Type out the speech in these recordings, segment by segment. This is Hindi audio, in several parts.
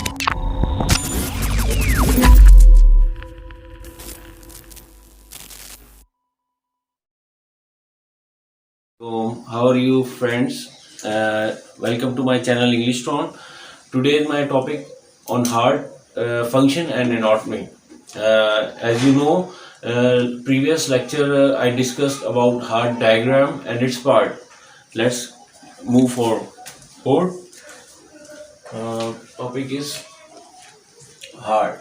So, how are you, friends? Welcome to my channel Englishton. Today is my topic on heart function and anatomy. As you know, previous lecture I discussed about heart diagram and its part. Let's move forward. Topic is heart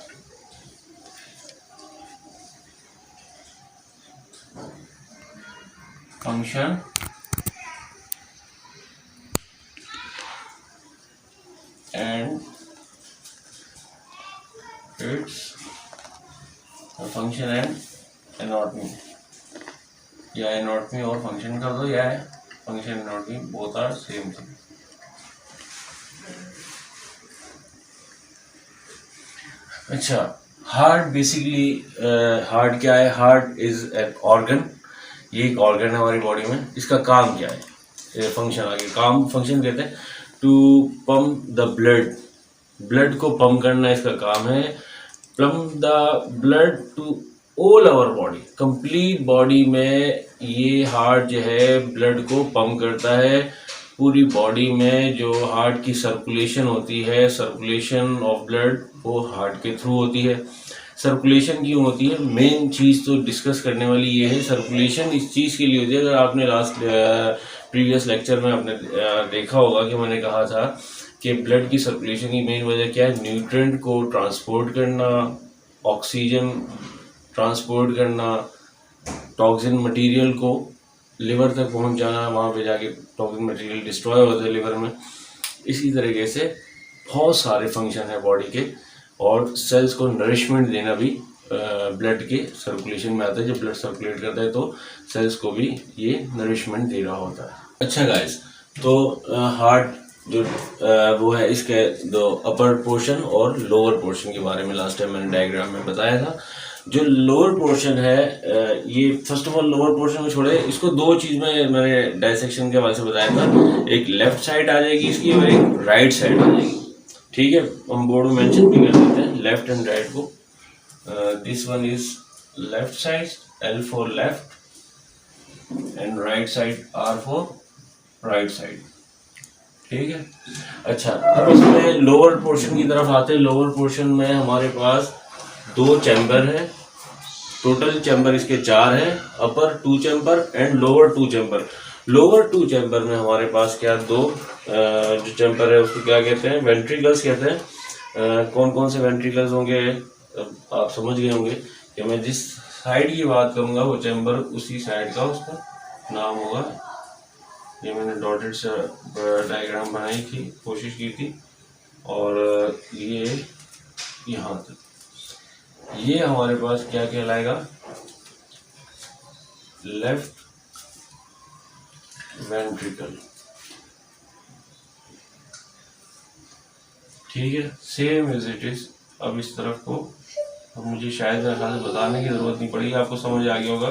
function and its function and anatomy. या एनाटॉमी और फंक्शन कर दो, या function anatomy both are same thing. अच्छा, हार्ट बेसिकली हार्ट क्या है? Heart is an organ. ये एक ऑर्गन है हमारी बॉडी में. इसका काम क्या है? फंक्शन आगे काम फंक्शन कहते हैं to pump the blood. Blood को पंप करना इसका काम है. Pump the blood to all our body. Complete body में ये हार्ट जो है ब्लड को पंप करता है. पूरी बॉडी में जो हार्ट की सर्कुलेशन होती है, सर्कुलेशन ऑफ ब्लड वो हार्ट के थ्रू होती है. सर्कुलेशन क्यों होती है? मेन चीज़ तो डिस्कस करने वाली ये है. सर्कुलेशन इस चीज़ के लिए होती है, अगर आपने लास्ट प्रीवियस लेक्चर में आपने देखा होगा कि मैंने कहा था कि ब्लड की सर्कुलेशन की मेन वजह क्या है? न्यूट्रिएंट को ट्रांसपोर्ट करना, ऑक्सीजन ट्रांसपोर्ट करना, टॉक्सिन मटेरियल को लिवर तक पहुंच जाना, वहाँ पे जाके टॉक्सिन मटेरियल डिस्ट्रॉय होता है लिवर में. इसी तरीके से बहुत सारे फंक्शन है बॉडी के. और सेल्स को नरिशमेंट देना भी ब्लड के सर्कुलेशन में आता है. जब ब्लड सर्कुलेट करता है तो सेल्स को भी ये नरिशमेंट दे रहा होता है. अच्छा गाइस, तो हार्ट जो वो है, इसके दो अपर पोर्शन और लोअर पोर्शन के बारे में लास्ट टाइम मैंने डायग्राम में बताया था. जो लोअर पोर्शन है, ये first of all lower portion में छोड़े, इसको दो चीज़ में मैंने डायसेक्शन के वाले से बताया था. एक लेफ्ट साइड आ जाएगी इसकी और एक राइट साइड आ जाएगी. ठीक है, हम बोर्ड में मेंशन भी कर देते हैं लेफ्ट एंड राइट को. This one is left side, L for left and right side, R for right side. ठीक है. अच्छा, अब इसमें लोअर पोर्शन की तरफ आते हैं. लोअर पोर्शन में हमारे पास दो चैम्बर है. टोटल चैम्बर इसके 4 है. अपर 2 chamber and lower 2 chamber. Lower 2 chamber में हमारे पास क्या दो जो चैम्बर है उसको क्या कहते हैं? वेंट्रिकल्स कहते हैं. कौन कौन से वेंट्रिकल्स होंगे आप समझ गए होंगे कि मैं जिस साइड की बात करूंगा वो चैम्बर उसी साइड का उसका नाम होगा. ये मैंने डॉटेड से डायग्राम बनाई थी, कोशिश की थी. और ये यहाँ तक ये हमारे पास क्या कहलाएगा? Left ventricle. ठीक है, सेम एज इट इज. अब इस तरफ को अब मुझे शायद बताने की जरूरत नहीं पड़ेगी, आपको समझ आ गया होगा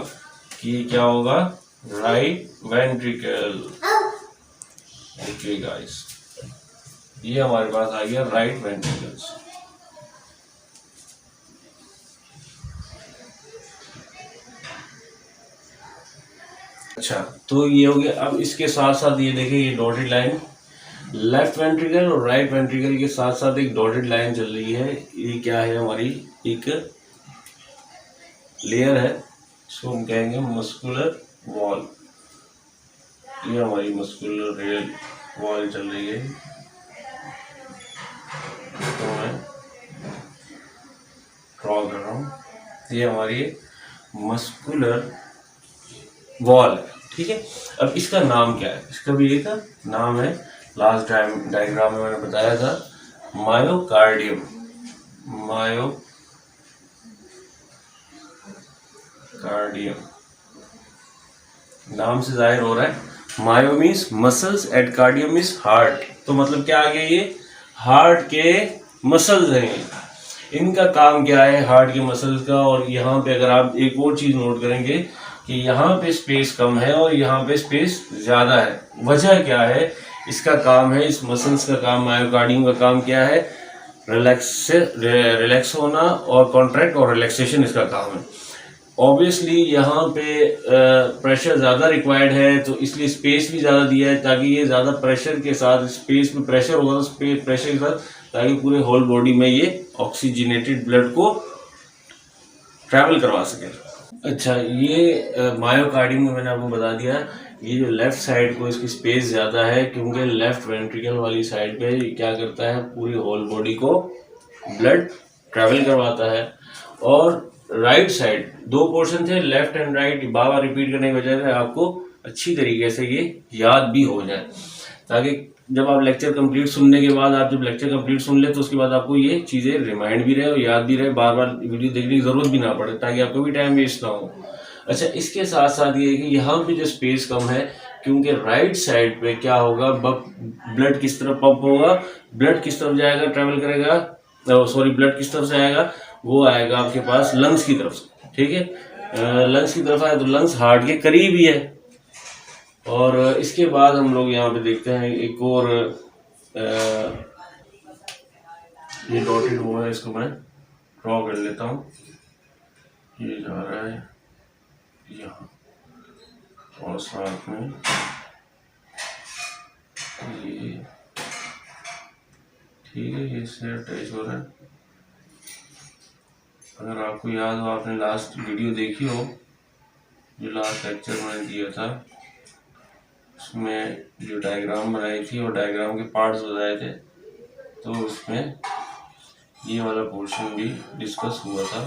कि ये क्या होगा? Right ventricle. ओके गाइस, ये हमारे पास आ गया राइट वेंट्रिकल्स. अच्छा, तो ये हो गया. अब इसके साथ साथ ये देखिए, ये डॉटेड लाइन लेफ्ट वेंट्रिकल और राइट वेंट्रिकल के साथ साथ एक डॉटेड लाइन चल रही है. ये क्या है? हमारी एक लेयर है, इसको हम कहेंगे मस्कुलर वॉल. ये हमारी मस्कुलर रेल वॉल चल रही है. तो मैं ड्रॉ कर रहा हूँ. ये हमारी मस्कुलर वॉल. ठीक है. अब इसका नाम क्या है? इसका भी एक नाम है. लास्ट डायग्राम में मैंने बताया था मायोकार्डियम. मायोकार्डियम नाम से जाहिर हो रहा है. मायो means muscles and cardium means heart. तो मतलब क्या आ गया? ये हार्ट के मसल्स हैं. इनका काम क्या है? हार्ट के मसल्स का. और यहाँ पे अगर आप एक और चीज नोट करेंगे कि यहाँ पे स्पेस कम है और यहाँ पे स्पेस ज़्यादा है. वजह क्या है? इसका काम है, इस मसल्स का काम, मायोकार्डियम का काम क्या है? रिलैक्स होना और कॉन्ट्रैक्ट और रिलैक्सेशन इसका काम है। ऑब्वियसली यहाँ पे प्रेशर ज़्यादा रिक्वायर्ड है, तो इसलिए स्पेस भी ज़्यादा दिया है ताकि ये ज़्यादा प्रेशर के साथ, स्पेस में प्रेशर होगा तो स्पेस प्रेशर के साथ, ताकि पूरे होल बॉडी में ये ऑक्सीजनेटेड ब्लड को ट्रैवल करवा सके। अच्छा, ये मायोकार्डियम में मैंने आपको बता दिया, ये जो लेफ्ट साइड को इसकी स्पेस ज़्यादा है क्योंकि लेफ्ट वेंट्रिकल वाली साइड पे क्या करता है, पूरी होल बॉडी को ब्लड ट्रैवल करवाता है। और राइट साइड दो पोर्शन थे, left and right, bar bar repeat करने की वजह से आपको अच्छी तरीके से ये याद भी हो जाए, ताकि जब आप लेक्चर कंप्लीट सुनने के बाद, आप जब लेक्चर कंप्लीट सुन ले तो उसके बाद आपको ये चीज़ें रिमाइंड भी रहे और याद भी रहे, बार बार वीडियो देखने की ज़रूरत भी ना पड़े, ताकि आपको भी टाइम वेस्ट ना हो। अच्छा, इसके साथ साथ ये है कि यहाँ पे जो स्पेस कम है क्योंकि राइट साइड पे क्या होगा, ब्लड किस तरफ पंप होगा, ब्लड किस तरफ जाएगा, ट्रैवल करेगा, सॉरी ब्लड किस तरफ से आएगा, वो आएगा आपके पास लंग्स की तरफ से। ठीक है, लंग्स की तरफ आए तो लंग्स हार्ट के करीब ही है। और इसके बाद हम लोग यहाँ पे देखते हैं एक और, ये डॉटेड हुआ है, इसको मैं ड्रॉ कर लेता हूँ। ये जा रहा है यहाँ और साथ में ये, ठीक है, ये इससे अटैच हो रहा है। अगर आपको याद हो, आपने लास्ट वीडियो देखी हो जो लास्ट लेक्चर मैंने दिया था, उसमें जो डायग्राम बनाई थी और डायग्राम के पार्ट्स बताए थे, तो उसमें ये वाला पोर्शन भी डिस्कस हुआ था।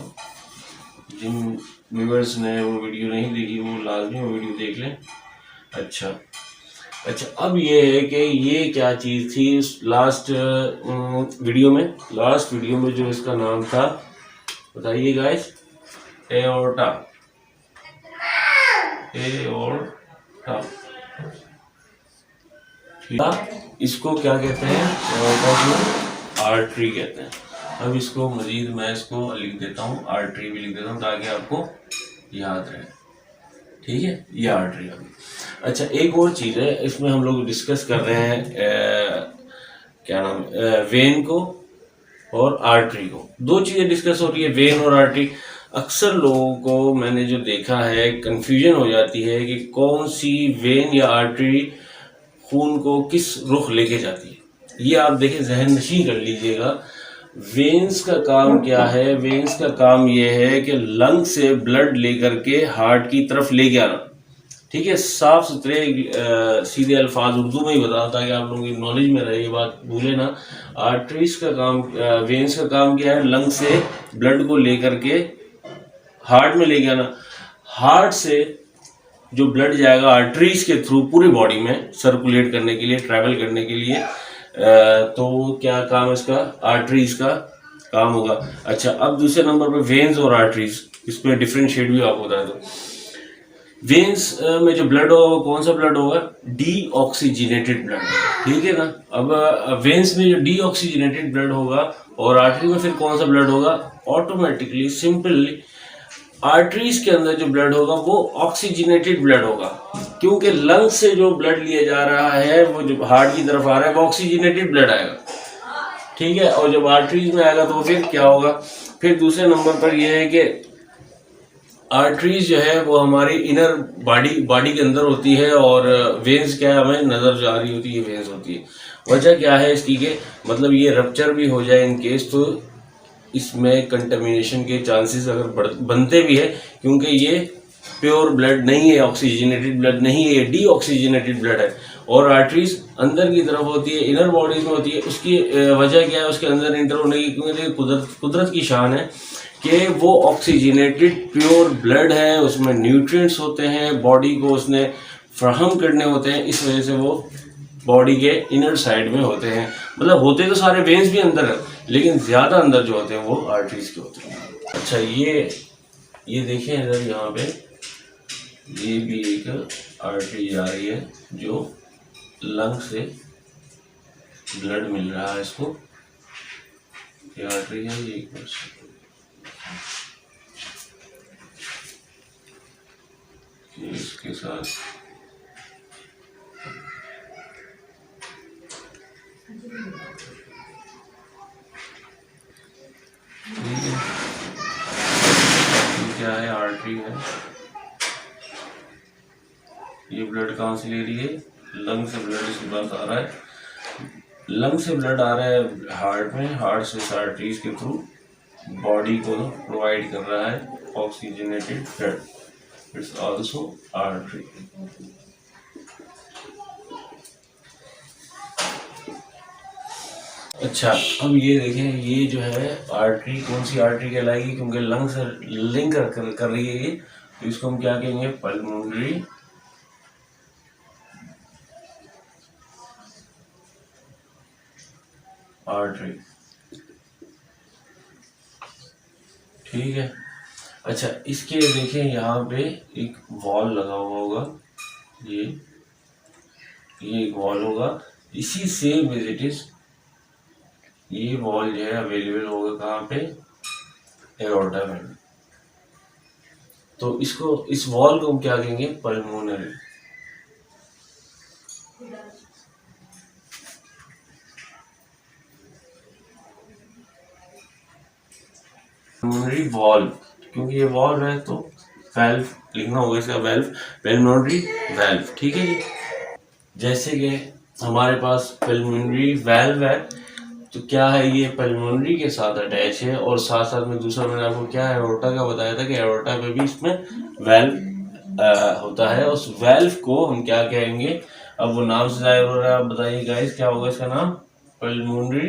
जिन व्यूअर्स ने वो वीडियो नहीं देखी वो लाजमी वो वीडियो देख लें। अच्छा, अब ये है कि ये क्या चीज़ थी लास्ट वीडियो में जो इसका नाम था, बताइए गाइस, एओर्टा। इसको क्या कहते हैं, एओर्टा को आर्टरी कहते हैं। अब इसको मजीद मैं इसको लिख देता हूँ, आर्टरी भी लिख देता हूँ ताकि आपको याद रहे। ठीक है, ये आर्टरी। अच्छा, एक और चीज़ है, इसमें हम लोग डिस्कस कर रहे हैं क्या नाम, वेन को और आर्टरी को। दो चीज़ें डिस्कस हो रही है, वेन और आर्टरी। अक्सर लोगों को मैंने जो देखा है, कंफ्यूजन हो जाती है कि कौन सी वेन या आर्टरी खून को किस रुख लेके जाती है। ये आप देखें, जहन नशीं कर लीजिएगा। वेन्स का काम क्या है, वेन्स का काम ये है कि लंग से ब्लड लेकर के हार्ट की तरफ ले के आना। ठीक है, साफ सुथरे सीधे अल्फाज उर्दू में ही बताओ ताकि आप लोगों की नॉलेज में रहे, ये बात भूले ना। आर्टरीज का काम, वेन्स का काम क्या है, लंग से ब्लड को लेकर के हार्ट में लेके आना। हार्ट से जो ब्लड जाएगा आर्टरीज के थ्रू पूरी बॉडी में सर्कुलेट करने के लिए, ट्रैवल करने के लिए, तो क्या काम है इसका, आर्टरीज का काम होगा। अच्छा, अब दूसरे नंबर पे वेन्स और आर्टरीज, इसमें डिफरेंशिएट भी आपको बता दो। वेन्स में जो ब्लड होगा वो कौन सा ब्लड होगा, डीऑक्सीजनेटेड ब्लड। ठीक है ना। अब वेन्स में जो डीऑक्सीजनेटेड ब्लड होगा और आर्टरी में फिर कौन सा ब्लड होगा, ऑटोमेटिकली सिंपली आर्टरीज के अंदर जो ब्लड होगा वो ऑक्सीजनेटेड ब्लड होगा, क्योंकि लंग से जो ब्लड लिया जा रहा है वो जो हार्ट की तरफ आ रहा है वो ऑक्सीजनेटेड ब्लड आएगा। ठीक है, और जब आर्टरीज में आएगा तो फिर क्या होगा, फिर दूसरे नंबर पर यह है कि आर्टरीज जो है वो हमारी इनर बॉडी के अंदर होती है, और वेन्स क्या है, हमें नजर जा रही होती है, वेन्स होती है। वजह क्या है इसकी के, मतलब ये रप्चर भी हो जाए इन केस, तो इसमें कंटेमिनेशन के चांसेस अगर बनते भी है, क्योंकि ये प्योर ब्लड नहीं है, ऑक्सीजनेटेड ब्लड नहीं है, ये डीऑक्सीजनेटेड ब्लड है। और आर्टरीज अंदर की तरफ होती है, इनर बॉडीज में होती है। उसकी वजह क्या है उसके अंदर इंटर होने की, क्योंकि कुदरत की शान है कि वो ऑक्सीजनेटेड प्योर ब्लड है, उसमें न्यूट्रिएंट्स होते हैं, बॉडी को उसने फ्राहम करने होते हैं, इस वजह से वो बॉडी के इनर साइड में होते हैं। मतलब होते तो सारे वेन्स भी अंदर है, लेकिन ज़्यादा अंदर जो होते हैं वो आर्टरीज के होते हैं। अच्छा, ये देखिए इधर, यहाँ पे ये भी एक आर्टरी जा रही है जो लंग से ब्लड मिल रहा है इसको, ये आर्टरी है, ये एक इसके साथ आर्टरी है, ये ब्लड कहाँ से ले रही है, लंग से ब्लड इसके पास आ रहा है, लंग से ब्लड आ रहा है हार्ट में, हार्ट से इस आर्टरीज के थ्रू बॉडी को प्रोवाइड कर रहा है oxygenated blood, it's also artery. अच्छा, अब ये देखें, ये जो है आर्टरी कौन सी आर्टरी कहलाएगी, क्योंकि लंग से लिंक कर रही है ये, तो इसको हम क्या कहेंगे, पल्मोनरी आर्टरी। ठीक है। अच्छा, इसके देखें यहाँ पे एक वॉल लगा हुआ होगा, ये एक वॉल होगा, इसी सेम एज इट इज ये वॉल जो है अवेलेबल होगा कहाँ पे, एओर्टा में। तो इसको, इस वॉल को हम क्या कहेंगे, पल्मोनरी। पल्मोनरी वॉल्व, क्योंकि ये वॉल्व है तो वेल्व लिखना होगा इसका, वेल्व, पल्मोनरी वेल्व। ठीक है जी। जैसे कि हमारे पास पल्मोनरी वेल्व है, तो क्या है, ये पल्मोनरी के साथ अटैच है, और साथ साथ में दूसरा मैंने आपको क्या एओर्टा का बताया था कि एओर्टा में भी इसमें वेल्व होता है। उस वेल्व को हम क्या कहेंगे, अब वो नाम से जाहिर हो रहा है, आप बताइए गाइस क्या होगा इसका नाम, पल्मोनरी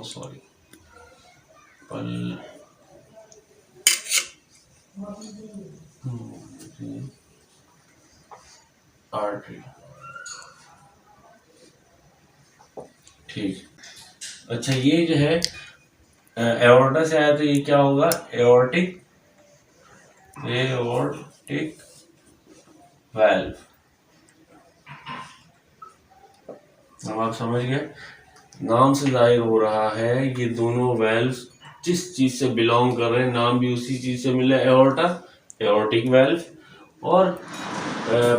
सॉरी आर्टरी। ठीक। अच्छा, ये जो है एओर्टा से आया, तो ये क्या होगा, एओर्टिक वेल्व। अब आप समझ गए, नाम से जाहिर हो रहा है ये दोनों वेल्व्स जिस चीज से बिलोंग कर रहे हैं, नाम भी उसी चीज से मिला, एओर्टा, एओर्टिक वेल्व, और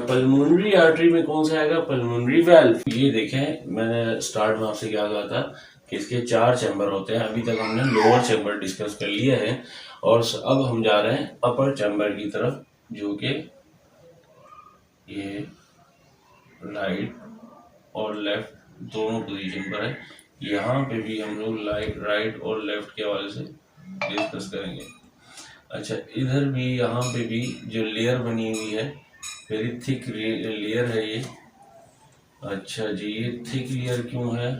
पल्मोनरी आर्टरी में कौन सा आएगा, पल्मोनरी वेल्व। ये देखें, मैंने स्टार्ट में आपसे क्या कहा था कि इसके 4 चैम्बर होते हैं। अभी तक हमने लोअर चैम्बर डिस्कस कर लिया है, और अब हम जा रहे हैं अपर चैम्बर की तरफ, जो कि ये राइट और लेफ्ट दोनों पोजीशन पर है। यहाँ पे भी हम लोग राइट और लेफ्ट के हवाले से डिस्कस करेंगे। अच्छा, इधर भी, यहाँ पे भी जो लेयर बनी हुई है, वेरी थिक लेयर है ये। अच्छा जी, ये थिक लेयर क्यों है,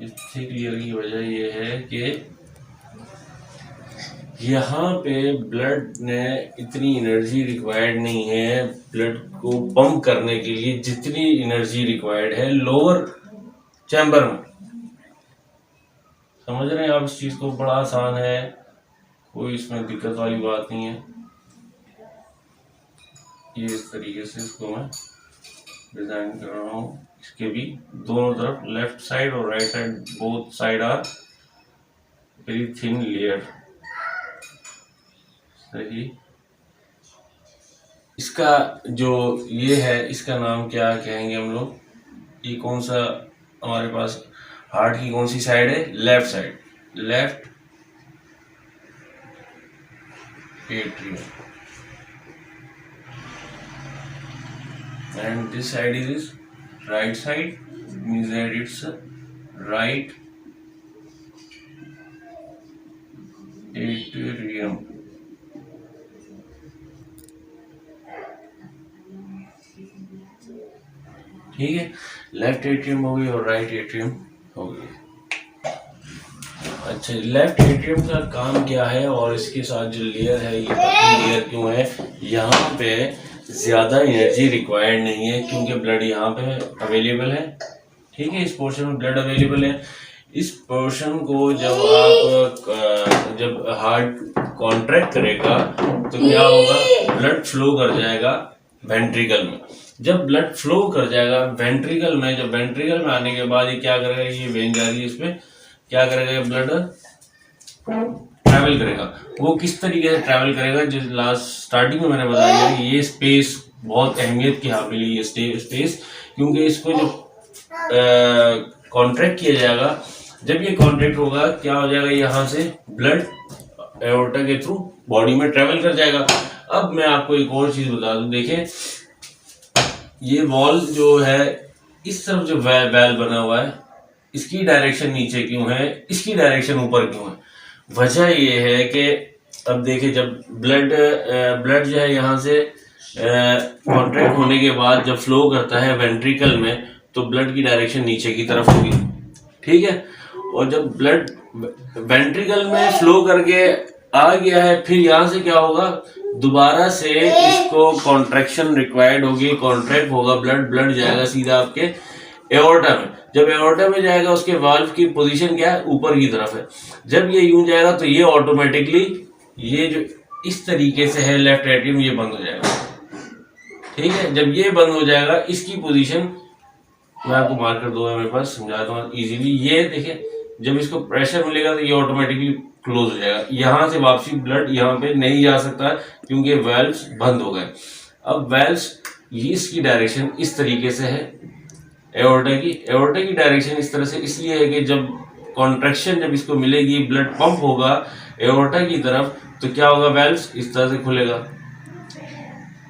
इस थिक लेयर की वजह ये है कि यहाँ पे ब्लड ने इतनी एनर्जी रिक्वायर्ड नहीं है ब्लड को पंप करने के लिए जितनी एनर्जी रिक्वायर्ड है लोअर चैम्बर में। समझ रहे हैं आप इस चीज को, बड़ा आसान है, कोई इसमें दिक्कत वाली बात नहीं है। ये इस तरीके से इसको मैं डिजाइन कर रहा हूँ, इसके भी दोनों तरफ, लेफ्ट साइड और right side, both side are very thin layer. सही। इसका जो ये है, इसका नाम क्या कहेंगे हम लोग, ये कौन सा हमारे पास हार्ट की कौन सी साइड है, left side, left atrium, and this side is right side, means that it's right atrium। ठीक है, लेफ्ट एट्रियम हो गई और राइट एट्रियम हो गई। अच्छा, लेफ्ट एट्रियम का काम क्या है, और इसके साथ जो लेयर है ये पतली लेयर क्यों है, यहाँ पे ज़्यादा एनर्जी रिक्वायर्ड नहीं है क्योंकि ब्लड यहाँ पे अवेलेबल है। ठीक है, इस पोर्शन में ब्लड अवेलेबल है। इस पोर्शन को जब हार्ट कॉन्ट्रैक्ट करेगा तो क्या होगा, ब्लड फ्लो कर जाएगा वेंट्रिकल में। जब ब्लड फ्लो कर जाएगा वेंट्रिकल में, जब वेंट्रिकल में आने के बाद ये क्या करेगा, ये वेन जा रही है, इसमें क्या करेगा, ब्लड ट्रैवल करेगा। वो किस तरीके से ट्रैवल करेगा, जो लास्ट स्टार्टिंग में मैंने बताया, ये स्पेस बहुत अहमियत की हामिल है, ये स्पेस, क्योंकि इसको जो कॉन्ट्रैक्ट किया जाएगा। जब ये कॉन्ट्रैक्ट होगा क्या हो जाएगा, यहाँ से ब्लड एओर्टा के थ्रू बॉडी में ट्रेवल कर जाएगा। अब मैं आपको एक और चीज बता दूं, देखें ये वॉल जो है इस तरफ जो वैल्व बना हुआ है इसकी डायरेक्शन नीचे क्यों है, इसकी डायरेक्शन ऊपर क्यों है? वजह ये है कि अब देखिए जब ब्लड जो है यहाँ से कॉन्ट्रैक्ट होने के बाद जब फ्लो करता है वेंट्रिकल में, तो ब्लड की डायरेक्शन नीचे की तरफ होगी, ठीक है। और जब ब्लड वेंट्रिकल में फ्लो करके आ गया है, फिर यहाँ से क्या होगा, दोबारा से इसको कॉन्ट्रैक्शन रिक्वायर्ड होगी, कॉन्ट्रैक्ट होगा, ब्लड जाएगा सीधा आपके एओर्टा में। जब एओर्टा में जाएगा उसके वाल्व की पोजीशन क्या है, ऊपर की तरफ है। जब ये यूं जाएगा तो ये ऑटोमेटिकली ये जो इस तरीके से है लेफ्ट एट्रियम, ये बंद हो जाएगा, ठीक है। जब ये बंद हो जाएगा इसकी पोजीशन मैं आपको मार्कर दो है मेरे पास, समझाता हूँ इजीली। ये देखिए जब इसको प्रेशर मिलेगा तो ये ऑटोमेटिकली क्लोज हो जाएगा, यहाँ से वापसी ब्लड यहाँ पे नहीं जा सकता क्योंकि वेल्व्स बंद हो गए। अब वेल्व्स इसकी डायरेक्शन इस तरीके से है, एओर्टा की डायरेक्शन इस तरह से इसलिए है कि जब कॉन्ट्रैक्शन जब इसको मिलेगी, ब्लड पंप होगा एओर्टा की तरफ, तो क्या होगा, वेल्व्स इस तरह से खुलेगा,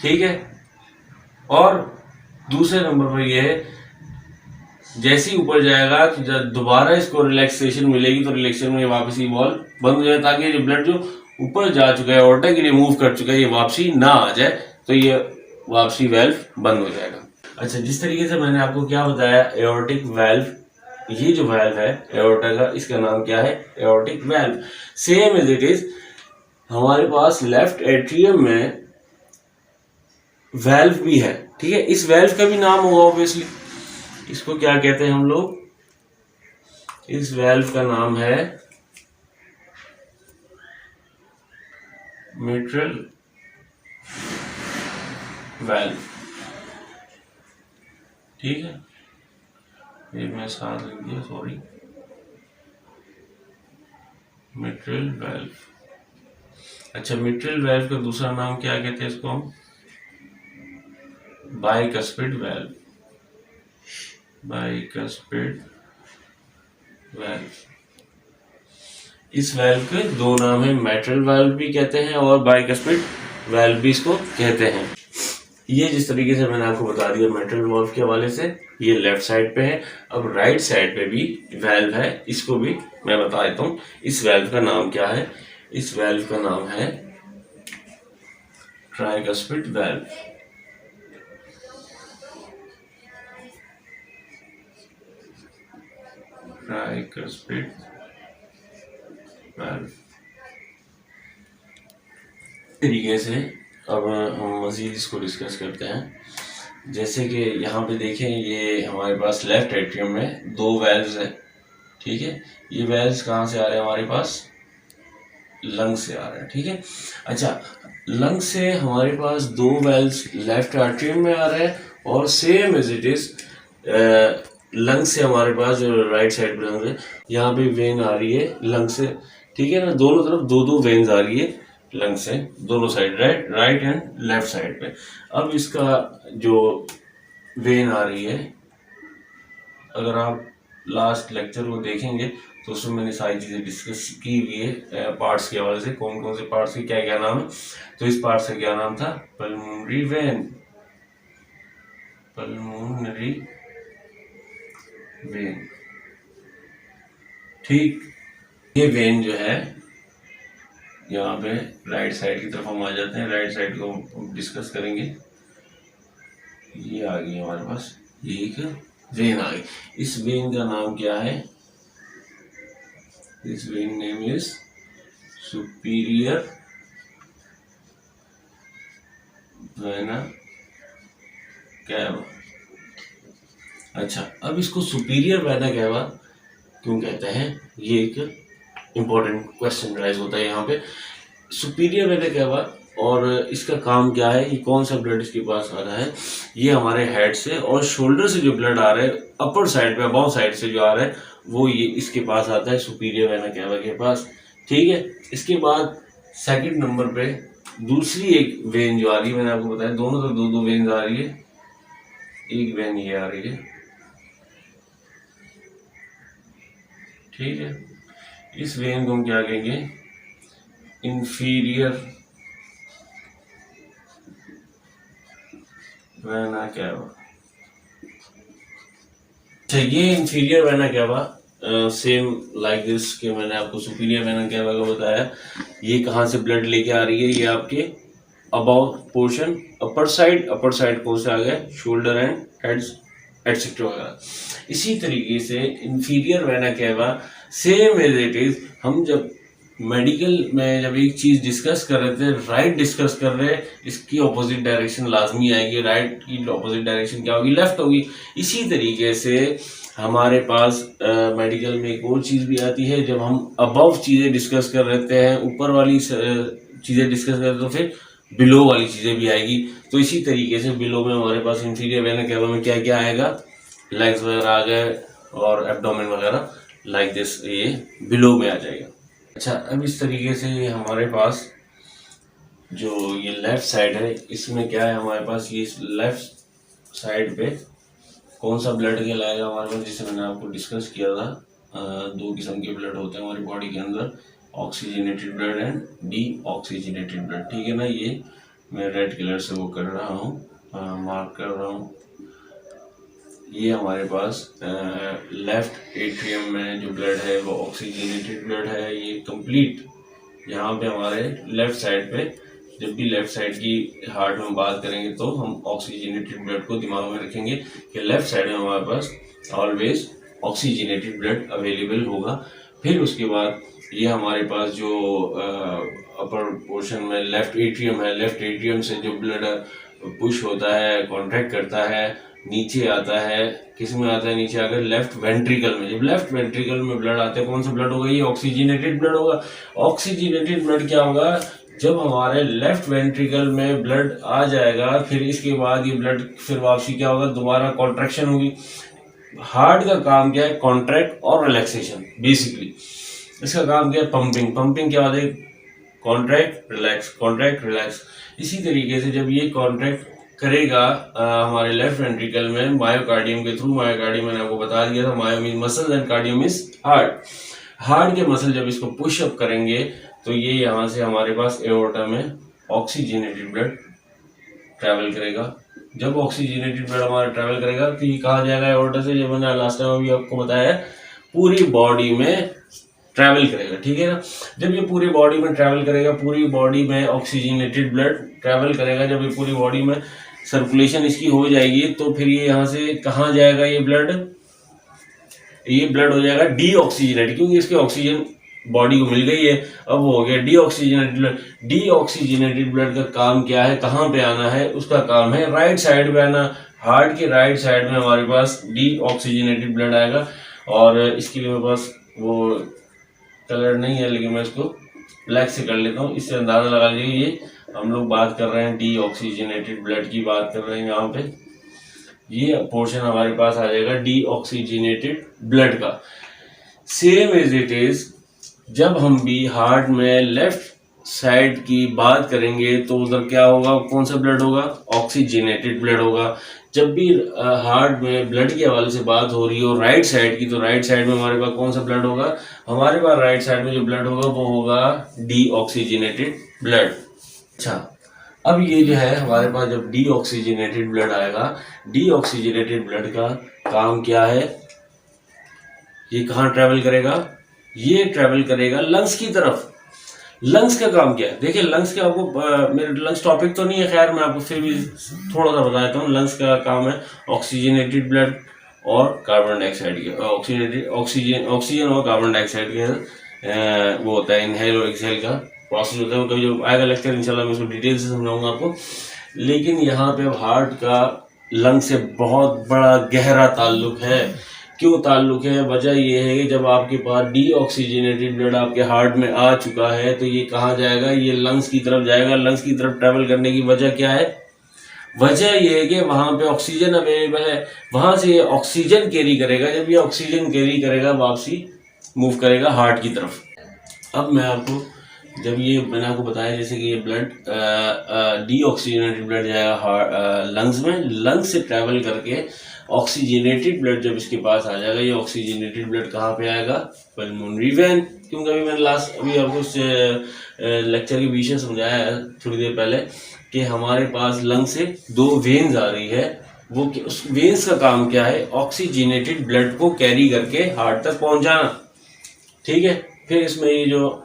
ठीक है। और दूसरे नंबर पर यह है जैसे ही ऊपर जाएगा तो जब दोबारा इसको रिलैक्सेशन मिलेगी तो रिलैक्सेशन में वापसी वॉल बंद हो जाए, ताकि जो ब्लड जो ऊपर जा चुका है एओर्टा के लिए मूव कर चुका है ये वापसी ना आ जाए, तो ये वापसी वेल्व बंद हो जाएगा। अच्छा, जिस तरीके से मैंने आपको क्या बताया एओर्टिक वेल्व, ये जो वेल्व है एओर्टा का इसका नाम क्या है, aortic valve. Same as it is हमारे पास लेफ्ट एट्रियम में वेल्व भी है, ठीक है। इस वेल्व का भी नाम होगा ऑब्वियसली, इसको क्या कहते हैं हम लोग, इस वेल्व का नाम है मिट्रल वेल्व, ठीक है। ये मैं साथ लिख दिया, सॉरी, मिट्रल वेल्व। अच्छा, मिट्रल वेल्व का दूसरा नाम क्या कहते हैं इसको हम, बाइकस्पिड वेल्व, बाइकस्पिड वेल्व। इस वेल्व के दो नाम है, मिट्रल वेल्व भी कहते हैं और बाइकस्पिड वेल्व भी इसको कहते हैं। ये जिस तरीके से मैंने आपको बता दिया मिट्रल वेल्व के हवाले से, ये लेफ्ट साइड पे है। अब राइट साइड पे भी वेल्व है, इसको भी मैं बता देता हूँ। इस वेल्व का नाम क्या है, इस वेल्व का नाम है ट्राइकस्पिड वेल्व, ट्राइकस्पिड वेल्व। तरीके से अब हम मजीद इसको डिस्कस करते हैं। जैसे कि यहाँ पे देखें, ये हमारे पास लेफ्ट एट्रियम में दो वेल्व्स है, ठीक है। ये वेल्व्स कहाँ से आ रहे हैं, हमारे पास लंग से आ रहे हैं, ठीक है। अच्छा, लंग से हमारे पास दो वेल्व्स लेफ्ट एट्रियम में आ रहे हैं, और same as it is lung से हमारे पास जो राइट साइड पे लंग है, यहाँ पे वेन आ रही है लंग से, ठीक है ना। दोनों तरफ दो दो वेन्स आ रही है लंग से, दोनों side, right and left side पे। अब इसका जो वेन आ रही है, अगर आप लास्ट लेक्चर को देखेंगे तो उसमें मैंने सारी चीज़ें डिस्कस की हुई है पार्ट्स के हवाले से, कौन कौन से पार्ट्स के क्या क्या नाम है। तो इस पार्ट का क्या नाम था, पल्मोनरी वेन, पल्मोनरी वेन, ठीक। ये वेन जो है यहाँ पे राइट साइड की तरफ हम आ जाते हैं, राइट साइड को डिस्कस करेंगे। ये आ गई हमारे पास, ये एक वेन आ गई। इस वेन का नाम क्या है, this when name is superior vena cava. अच्छा, अब इसको सुपीरियर वेना कैवा क्यों कहते हैं, ये एक इंपॉर्टेंट क्वेश्चन राइज होता है यहाँ पे। सुपीरियर वेना कैवा और इसका काम क्या है, ये कौन सा ब्लड इसके पास आ रहा है, ये हमारे हेड से और शोल्डर से जो ब्लड आ रहा है अपर साइड पे, अबाउ साइड से जो आ रहा है वो ये इसके पास आता है, सुपीरियर वेना कैवा के पास, ठीक है। इसके बाद सेकंड नंबर पे दूसरी एक वेन जो आ रही है, मैंने आपको बताया दोनों तो दो दो वेन्स आ रही है, एक वेन ये आ रही है, ठीक है। इस वेन को हम क्या कहेंगे, इंफीरियर वेना कैवा। अच्छा, ये inferior vena cava same like this कि मैंने आपको सुपीरियर वेना कैवा का बताया। ये कहाँ से ब्लड लेके आ रही है, ये आपके अबाउ पोर्शन अपर साइड कौन से आ गए, शोल्डर एंड हेड्स एटसेट्रा वगैरह। इसी तरीके से inferior vena cava same as it is. हम जब मेडिकल में जब एक चीज डिस्कस कर रहे थे, राइट डिस्कस कर रहे हैं, इसकी ऑपोजिट डायरेक्शन लाजमी आएगी, राइट की ऑपोजिट डायरेक्शन क्या होगी, लेफ्ट होगी। इसी तरीके से हमारे पास मेडिकल में एक और चीज भी आती है, जब हम अबव चीजें डिस्कस कर रहे हैं, ऊपर वाली चीजें डिस्कस कर रहे हैं, तो फिर बिलो वाली चीजें भी आएगी। तो इसी तरीके से बिलो में हमारे पास इंफीरियर वेना कैवा में क्या क्या आएगा, लेग्स वगैरह आ गए और एब्डोमेन वगैरह लाइक दिस, ये बिलो में आ जाएगा। अच्छा, अब इस तरीके से हमारे पास जो ये लेफ्ट साइड है, इसमें क्या है हमारे पास, ये लेफ्ट साइड पे कौन सा ब्लड कहलाएगा हमारे पास, जिसे मैंने आपको डिस्कस किया था। दो किस्म के ब्लड होते हैं हमारी बॉडी के अंदर, oxygenated blood and D oxygenated blood. ठीक है ना, ये मैं रेड कलर से वो कर रहा हूँ, मार्क कर रहा हूँ। ये हमारे पास लेफ्ट एट्रियम में जो ब्लड है वो ऑक्सीजनेटेड ब्लड है, ये कंप्लीट। यहाँ पे हमारे लेफ्ट साइड पे, जब भी लेफ्ट साइड की हार्ट में बात करेंगे तो हम ऑक्सीजनेटेड ब्लड को दिमाग में रखेंगे कि लेफ्ट साइड में हमारे पास ऑलवेज ऑक्सीजनेटेड ब्लड अवेलेबल होगा। फिर उसके बाद ये हमारे पास जो अपर पोर्शन में लेफ्ट एट्रियम है, लेफ्ट एट्रियम से जो ब्लड पुश होता है, कॉन्ट्रैक्ट करता है, नीचे आता है, किस में आता है, नीचे आकर लेफ्ट वेंट्रिकल में। जब लेफ्ट वेंट्रिकल में ब्लड आते हैं, कौन सा ब्लड होगा, ये ऑक्सीजनेटेड ब्लड होगा। ऑक्सीजनेटेड ब्लड क्या होगा, जब हमारे लेफ्ट वेंट्रिकल में ब्लड आ जाएगा, फिर इसके बाद ये ब्लड फिर वापसी क्या होगा, दोबारा कॉन्ट्रैक्शन होगी। हार्ट का काम क्या है, कॉन्ट्रैक्ट और रिलैक्सेशन बेसिकली। इसका काम क्या है, पंपिंग। पंपिंग क्या होता है, कॉन्ट्रैक्ट रिलैक्स, कॉन्ट्रैक्ट रिलैक्स। इसी तरीके से जब ये कॉन्ट्रैक्ट करेगा हमारे लेफ्ट वेंट्रिकल में मायोकार्डियम के थ्रू, मायोकार्डियम मैंने आपको बता दिया था, myo mean muscles and cardio means heart. Heart के मसल जब इसको पुश अप करेंगे तो ये यहाँ से हमारे पास एओर्टा में ऑक्सीजनेटेड ब्लड ट्रैवल करेगा। जब ऑक्सीजनेटेड ब्लड हमारा ट्रैवल करेगा तो ये कहाँ जाएगा, एओर्टा से, जब मैंने लास्ट टाइम अभी आपको बताया, पूरी बॉडी में ट्रैवल करेगा। ठीक है ना, जब ये पूरी बॉडी में ट्रैवल करेगा, पूरी बॉडी में ऑक्सीजनेटेड ब्लड ट्रैवल करेगा, जब ये पूरी बॉडी में सर्कुलेशन इसकी हो जाएगी, तो फिर ये यहाँ से कहाँ जाएगा, ये ब्लड हो जाएगा डी ऑक्सीजनेटेड, क्योंकि इसके ऑक्सीजन बॉडी को मिल गई है, अब वो हो गया D oxygenated blood. D oxygenated blood का काम क्या है, कहाँ पे आना है, उसका काम है राइट साइड पे आना। हार्ट के राइट साइड में हमारे पास डी ऑक्सीजनेटेड ब्लड आएगा। और इसके लिए मेरे पास वो कलर नहीं है, लेकिन मैं इसको ब्लैक से कर लेता हूँ, इससे अंदाजा लगा लीजिए ये हम लोग बात कर रहे हैं डी ऑक्सीजनेटेड ब्लड की बात कर रहे हैं। यहाँ पे ये पोर्शन हमारे पास आ जाएगा डी ऑक्सीजनेटेड ब्लड का। सेम एज इट इज, जब हम भी हार्ट में लेफ्ट साइड की बात करेंगे तो उधर क्या होगा, कौन सा ब्लड होगा, ऑक्सीजनेटेड ब्लड होगा। जब भी हार्ट में ब्लड के हवाले से बात हो रही हो राइट साइड की, तो राइट साइड में हमारे पास कौन सा ब्लड होगा, हमारे पास राइट साइड में जो ब्लड होगा वो होगा डी ऑक्सीजनेटेड ब्लड। अच्छा, अब ये जो है हमारे पास जब डी ऑक्सीजनेटेड ब्लड आएगा, डी ऑक्सीजनेटेड ब्लड का काम क्या है, ये कहाँ ट्रेवल करेगा, ये ट्रेवल करेगा लंग्स की तरफ। लंग्स का काम क्या है, देखिए लंग्स का आपको मेरे लंग्स टॉपिक तो नहीं है, खैर मैं आपको फिर भी थोड़ा सा बता देता हूँ। लंग्स का काम है ऑक्सीजनेटेड ब्लड और कार्बन डाइऑक्साइड के, ऑक्सीजन और कार्बन डाइऑक्साइड के वो होता है इनहेल और एक्सहेल का प्रोसेस होता है। कभी जो आएगा लेक्चर इंशाल्लाह मैं उसको डिटेल से समझाऊंगा आपको। लेकिन यहाँ पे हार्ट का लंग से बहुत बड़ा गहरा ताल्लुक है। क्यों ताल्लुक है, वजह ये है कि जब आपके पास डी ऑक्सीजनेटेड ब्लड आपके हार्ट में आ चुका है तो ये कहाँ जाएगा, ये लंग्स की तरफ जाएगा। लंग्स की तरफ ट्रेवल करने की वजह क्या है, वजह ये है कि वहाँ पे ऑक्सीजन अवेलेबल है, वहाँ से ये ऑक्सीजन कैरी करेगा। जब ये ऑक्सीजन कैरी करेगा वापसी मूव करेगा हार्ट की तरफ। अब मैं आपको जब ये मैंने आपको बताया जैसे कि ये ब्लड डी ऑक्सीजनेटेड ब्लड जाएगा लंग्स में, लंग्स से ट्रैवल करके ऑक्सीजनेटेड ब्लड जब इसके पास आ जाएगा, ये ऑक्सीजनेटेड ब्लड कहाँ पे आएगा? Pulmonary vein. क्योंकि अभी मैंने अभी आपको लेक्चर के बीच में समझाया है थोड़ी देर पहले कि हमारे पास लंग से 2 वेन्स आ रही है, वो उस वेन्स का काम क्या है? ऑक्सीजनेटेड ब्लड को कैरी करके हार्ट तक पहुंचाना। ठीक है, फिर इसमें ये जो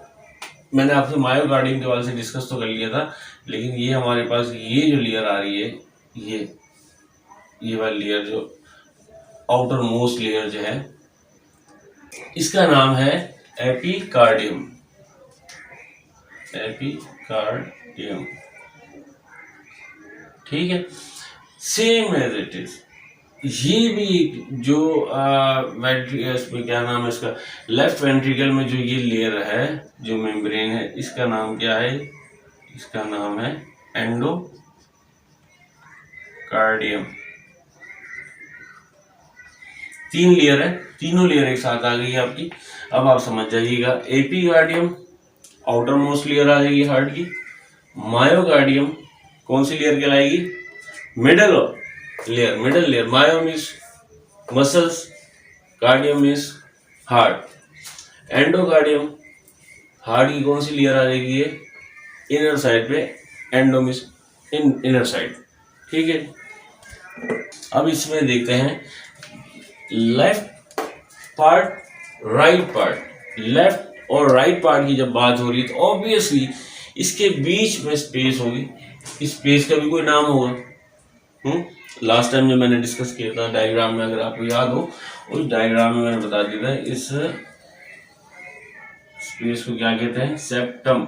मैंने आपसे मायोकार्डियम के बारे से डिस्कस तो कर लिया था, लेकिन ये हमारे पास ये जो लेयर आ रही है, ये वाली लेयर जो आउटर मोस्ट लेयर जो है, इसका नाम है एपिकार्डियम। एपिकार्डियम, ठीक है, सेम एज इट इज। ये भी जो इसमें क्या नाम है इसका, लेफ्ट वेंट्रिकल में जो ये लेयर है, जो मेम्ब्रेन है, इसका नाम क्या है? इसका नाम है एंडोकार्डियम। 3 लेयर है, तीनों लेयर एक साथ आ गई है आपकी। अब आप समझ जाइएगा, एपिकार्डियम आउटर मोस्ट लेयर आ जाएगी हार्ट की। मायोकार्डियम कौन सी लेयर कहलाएगी? Middle layer. Myo means muscles, cardium means heart. Endocardium heart की कौन सी लेयर आ जाएगी? ये इनर साइड पे, एंडो मीन्स इनर साइड। ठीक है, अब इसमें देखते हैं left part, right part. Left और राइट पार्ट की जब बात हो रही है तो ऑब्वियसली इसके बीच में स्पेस होगी। इस स्पेस का भी कोई नाम होगा। लास्ट टाइम जो मैंने डिस्कस किया था डायग्राम में, अगर आपको याद हो, उस डायग्राम में मैंने बता दिया था इस स्पेस को क्या कहते हैं? सेप्टम।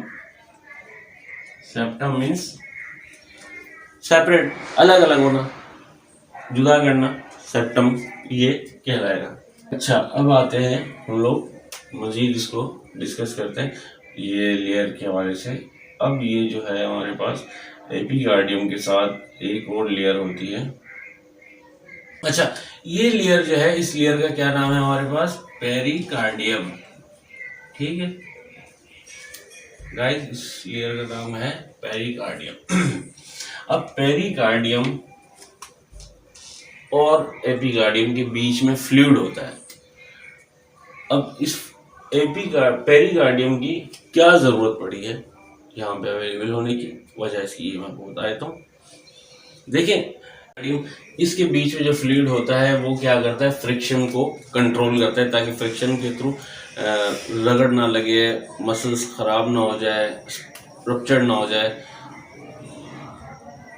सेप्टम मीन्स सेपरेट, अलग अलग होना, जुदा करना, सेप्टम ये कहलाएगा। अच्छा, अब आते हैं हम लोग मजीद इसको डिस्कस करते हैं ये लेयर के हवाले से। अब ये जो है हमारे पास एपिकार्डियम के साथ एक और लेयर होती है। अच्छा, ये लेयर जो है, इस लेयर का क्या नाम है हमारे पास? पेरिकार्डियम। ठीक है गाइस, इस लेयर का नाम है पेरिकार्डियम। अब पेरिकार्डियम और एपिकार्डियम के बीच में फ्लूइड होता है। अब इस पेरिकार्डियम की क्या जरूरत पड़ी है यहाँ पे अवेलेबल होने की? वजह इसकी मैं आपको बता देता हूँ। देखिए, इसके बीच में जो फ्लूइड होता है वो क्या करता है? फ्रिक्शन को कंट्रोल करता है, ताकि फ्रिक्शन के थ्रू रगड़ ना लगे, मसल्स खराब ना हो जाए, रप्चर ना हो जाए।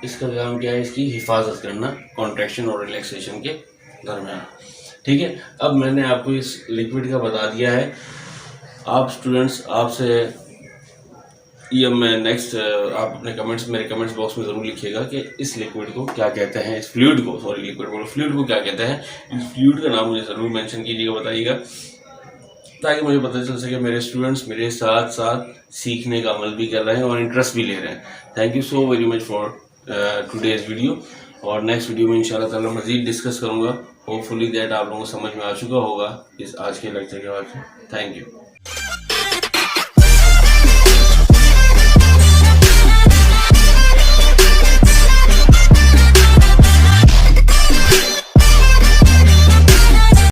इसका काम क्या है? इसकी हिफाजत करना कॉन्ट्रैक्शन और रिलैक्सेशन के दरमियान। ठीक है, अब मैंने आपको इस लिक्विड का बता दिया है। आप स्टूडेंट्स, आपसे ये मैं नेक्स्ट आप अपने कमेंट्स, मेरे कमेंट्स बॉक्स में ज़रूर लिखिएगा कि इस लिक्विड को क्या कहते हैं, इस फ्लूइड को, सॉरी लिक्विड बोलो, फ्लूइड को क्या कहते हैं। इस फ्लूइड का नाम मुझे ज़रूर मेंशन कीजिएगा, बताइएगा, ताकि मुझे पता चल सके मेरे स्टूडेंट्स मेरे साथ साथ सीखने का अमल भी कर रहे हैं और इंटरेस्ट भी ले रहे हैं। Thank you so very much for today's video. और नेक्स्ट वीडियो में इंशाल्लाह ताला मज़ीद डिस्कस करूँगा। होपफुली दैट आप लोगों को समझ में आ चुका होगा इस आज के लेक्चर के बाद से। Thank you.